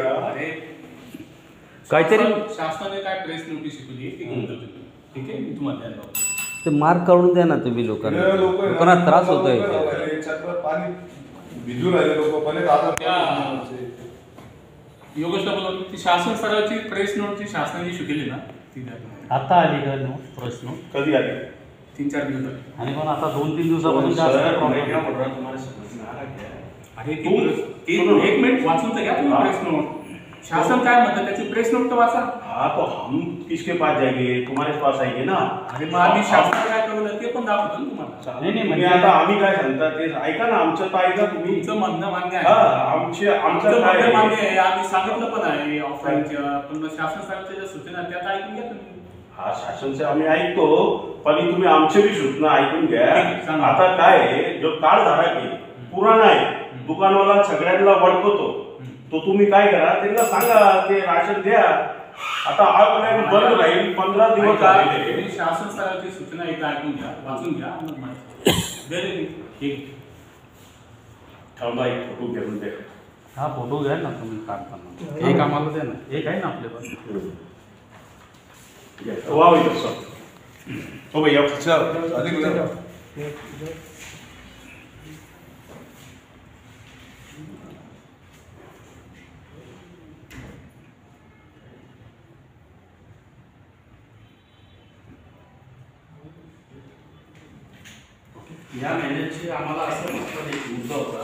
अरे काहीतरी शासनाने काय प्रेस नोटीस शिकवली ती घेऊन जातो. ठीक आहे, मी तुम्हाला द्यायला लावतो. ते मार्क काढून द्या ना तुम्ही लोकांना. लोकांना त्रास होतोय. पाणी भिजू राहिले लोक पण योगेशला बोलवलं ती शासन स्तराची प्रेस नोट जी शासनाने शिकवली ना ती द्या. आता आली का नोट प्रेस नोट? कधी आली? 3-4 दिवस झाले. आणि पण आता 2-3 दिवसापासून जास्त प्रॉब्लेम. अरे एक मिनिट वाचून तर घ्या तुम्ही प्रेस नोट. शासन काय म्हणतं त्याची प्रेस नोट तर वाचा. हाँ तो हम किसके पास जाएंगे? तुम्हारे पास आएंगे ना. अरे मग आम्ही शासन काय करू ते पण दाखवतो ना तुम्हाला. नाही म्हणजे आता आम्ही काय सांगता ते ऐका ना, आमचं तर ऐका तुम्ही. तुमचं म्हणणं मान्य हा आहे. आमचं काय म्हणणं मान्य आहे, आम्ही सांगितलं पण आहे ऑफलाईनच्या, पण शासन स्तराच्या ज्या सूचना त्यात ऐकून घ्या तुम्ही. हा शासनचे आम्ही ऐकतो, पण तुम्ही आमचे बी सूचना ऐकून घ्या. सांगा. आता काय आहे, जो कार्डधारक आहे पुराणा आहे, दुकानवाला सगळ्यांना वळखतो, तो तुम्ही काय करा त्यांना सांगा ते राशन द्या. आता ऑनलाईन बंद राहील 15 दिवस झालेले. तुम्ही शासन स्तराची सूचना एकदा ऐकून घ्या, वाचून घ्या, मग माहिती. ठीक थांबा, एक फोटो घेऊन द्या. हा फोटो घ्या ना तुम्ही काढताना. एक आम्हाला द्या ना, एक आहे ना आपल्याकडे. वाव तसं हो भैया. या महिन्याची आम्हाला असं एक मुद्दा होता